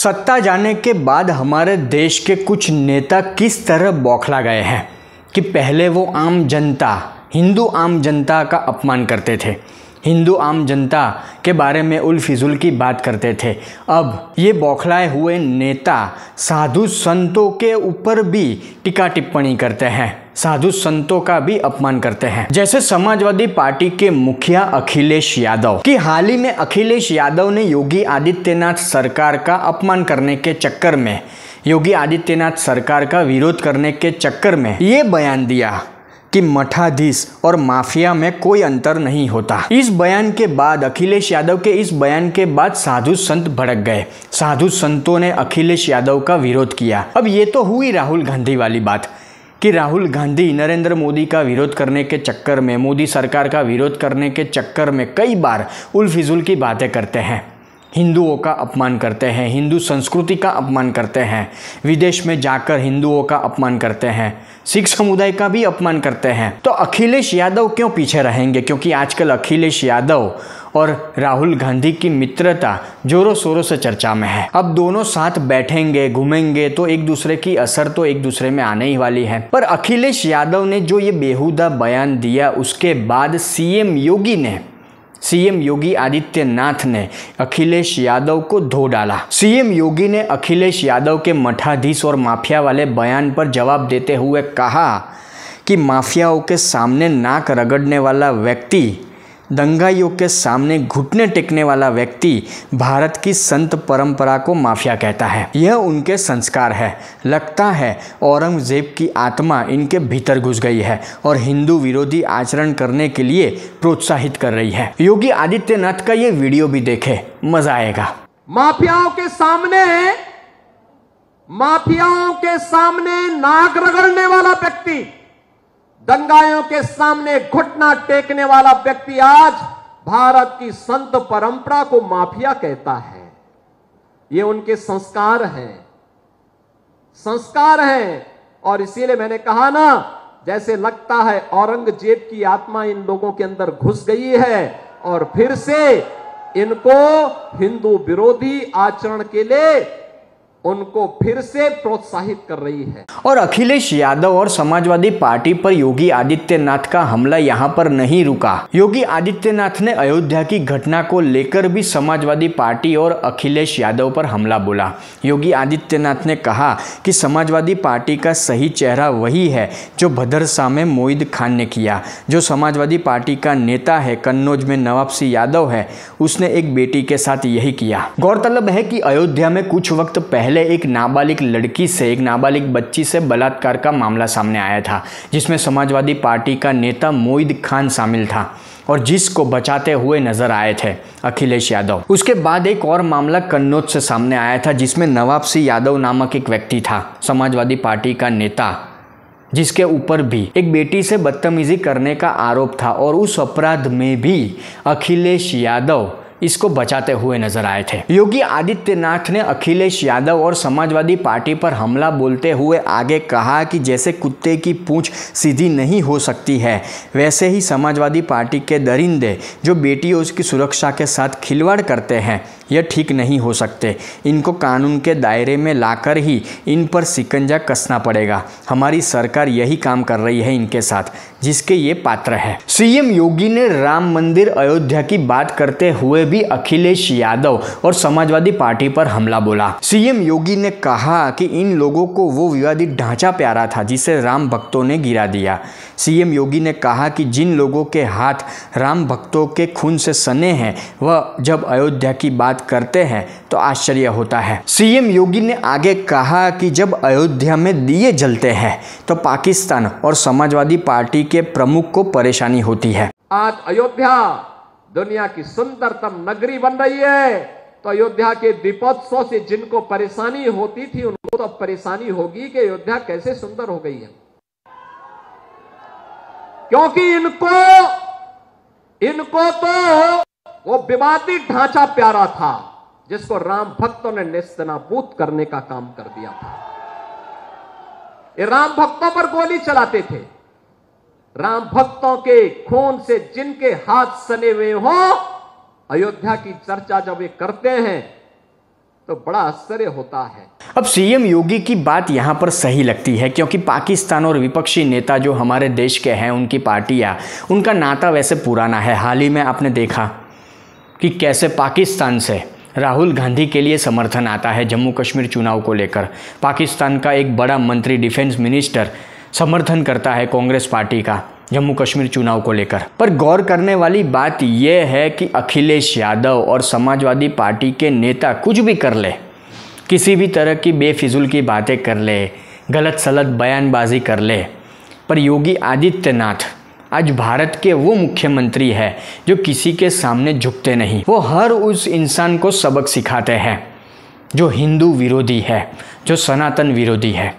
सत्ता जाने के बाद हमारे देश के कुछ नेता किस तरह बौखला गए हैं कि पहले वो आम जनता, हिंदू आम जनता का अपमान करते थे, हिंदू आम जनता के बारे में उल फिजूल की बात करते थे। अब ये बौखलाए हुए नेता साधु संतों के ऊपर भी टीका टिप्पणी करते हैं, साधु संतों का भी अपमान करते हैं। जैसे समाजवादी पार्टी के मुखिया अखिलेश यादव कि हाल ही में अखिलेश यादव ने योगी आदित्यनाथ सरकार का अपमान करने के चक्कर में, योगी आदित्यनाथ सरकार का विरोध करने के चक्कर में ये बयान दिया कि मठाधीश और माफिया में कोई अंतर नहीं होता। इस बयान के बाद, अखिलेश यादव के इस बयान के बाद साधु संत भड़क गए। साधु संतों ने अखिलेश यादव का विरोध किया। अब ये तो हुई राहुल गांधी वाली बात कि राहुल गांधी नरेंद्र मोदी का विरोध करने के चक्कर में, मोदी सरकार का विरोध करने के चक्कर में कई बार उल फिजूल की बातें करते हैं, हिंदुओं का अपमान करते हैं, हिंदू संस्कृति का अपमान करते हैं, विदेश में जाकर हिंदुओं का अपमान करते हैं, सिख समुदाय का भी अपमान करते हैं। तो अखिलेश यादव क्यों पीछे रहेंगे? क्योंकि आजकल अखिलेश यादव और राहुल गांधी की मित्रता जोरों शोरों से चर्चा में है। अब दोनों साथ बैठेंगे, घूमेंगे तो एक दूसरे की असर तो एक दूसरे में आने ही वाली है। पर अखिलेश यादव ने जो ये बेहुदा बयान दिया, उसके बाद सीएम योगी आदित्यनाथ ने अखिलेश यादव को धो डाला। सीएम योगी ने अखिलेश यादव के मठाधीश और माफिया वाले बयान पर जवाब देते हुए कहा कि माफियाओं के सामने नाक रगड़ने वाला व्यक्ति, दंगाइयों के सामने घुटने टेकने वाला व्यक्ति भारत की संत परंपरा को माफिया कहता है। यह उनके संस्कार है। लगता है औरंगजेब की आत्मा इनके भीतर घुस गई है और हिंदू विरोधी आचरण करने के लिए प्रोत्साहित कर रही है। योगी आदित्यनाथ का ये वीडियो भी देखे, मजा आएगा। माफियाओं के सामने नाक रगड़ने वाला व्यक्ति, दंगाइयों के सामने घुटना टेकने वाला व्यक्ति आज भारत की संत परंपरा को माफिया कहता है। ये उनके संस्कार हैं। और इसीलिए मैंने कहा ना, जैसे लगता है औरंगजेब की आत्मा इन लोगों के अंदर घुस गई है और फिर से इनको हिंदू विरोधी आचरण के लिए उनको फिर से प्रोत्साहित कर रही है। और अखिलेश यादव और समाजवादी पार्टी पर योगी आदित्यनाथ का हमला यहां पर नहीं रुका। योगी आदित्यनाथ ने अयोध्या की घटना को लेकर भी समाजवादी पार्टी और अखिलेश यादव पर हमला बोला। योगी आदित्यनाथ ने कहा कि समाजवादी पार्टी का सही चेहरा वही है जो भद्रसा में मोईद खान ने किया। जो समाजवादी पार्टी का नेता है, कन्नौज में नवाब सिंह यादव है, उसने एक बेटी के साथ यही किया। गौरतलब है कि अयोध्या में कुछ वक्त पहले एक नाबालिग लड़की से, एक नाबालिग बच्ची से बलात्कार का मामला सामने आया था, जिसमें समाजवादी पार्टी का नेता मोईद खान शामिल था और जिसको बचाते हुए नजर आए थे अखिलेश यादव। उसके बाद एक और मामला कन्नौज से सामने आया था, जिसमें नवाब सिंह यादव नामक एक व्यक्ति था, समाजवादी पार्टी का नेता, जिसके ऊपर भी एक बेटी से बदतमीजी करने का आरोप था और उस अपराध में भी अखिलेश यादव इसको बचाते हुए नजर आए थे। योगी आदित्यनाथ ने अखिलेश यादव और समाजवादी पार्टी पर हमला बोलते हुए आगे कहा कि जैसे कुत्ते की पूंछ सीधी नहीं हो सकती है, वैसे ही समाजवादी पार्टी के दरिंदे जो बेटियों की सुरक्षा के साथ खिलवाड़ करते हैं, यह ठीक नहीं हो सकते। इनको कानून के दायरे में लाकर ही इन पर शिकंजा कसना पड़ेगा। हमारी सरकार यही काम कर रही है इनके साथ, जिसके ये पात्र है। सीएम योगी ने राम मंदिर अयोध्या की बात करते हुए भी अखिलेश यादव और समाजवादी पार्टी पर हमला बोला। सीएम योगी ने कहा कि इन लोगों को वो विवादित ढांचा प्यारा था जिसे राम भक्तों ने गिरा दिया। सीएम योगी ने कहा कि जिन लोगों के हाथ राम भक्तों के खून से सने हैं, वह जब अयोध्या की बात करते हैं तो आश्चर्य होता है। सीएम योगी ने आगे कहा कि जब अयोध्या में दिए जलते हैं तो पाकिस्तान और समाजवादी पार्टी के प्रमुख को परेशानी होती है। आज अयोध्या दुनिया की सुंदरतम नगरी बन रही है, तो अयोध्या के दीपोत्सव से जिनको परेशानी होती थी, उनको तो परेशानी होगी कि अयोध्या कैसे सुंदर हो गई है, क्योंकि इनको तो वो विवादित ढांचा प्यारा था जिसको राम भक्तों ने नेस्तनाबूद करने का काम कर दिया था। ये राम भक्तों पर गोली चलाते थे। राम भक्तों के खून से जिनके हाथ सने हुए हों, अयोध्या की चर्चा जब ये करते हैं तो बड़ा आश्चर्य होता है। अब सीएम योगी की बात यहाँ पर सही लगती है, क्योंकि पाकिस्तान और विपक्षी नेता जो हमारे देश के हैं, उनकी पार्टियाँ, उनका नाता वैसे पुराना है। हाल ही में आपने देखा कि कैसे पाकिस्तान से राहुल गांधी के लिए समर्थन आता है जम्मू कश्मीर चुनाव को लेकर। पाकिस्तान का एक बड़ा मंत्री, डिफेंस मिनिस्टर, समर्थन करता है कांग्रेस पार्टी का जम्मू कश्मीर चुनाव को लेकर। पर गौर करने वाली बात यह है कि अखिलेश यादव और समाजवादी पार्टी के नेता कुछ भी कर ले, किसी भी तरह की बेफिजूल की बातें कर ले, गलत सलत बयानबाजी कर ले, पर योगी आदित्यनाथ आज भारत के वो मुख्यमंत्री है जो किसी के सामने झुकते नहीं। वो हर उस इंसान को सबक सिखाते हैं जो हिंदू विरोधी है, जो सनातन विरोधी है।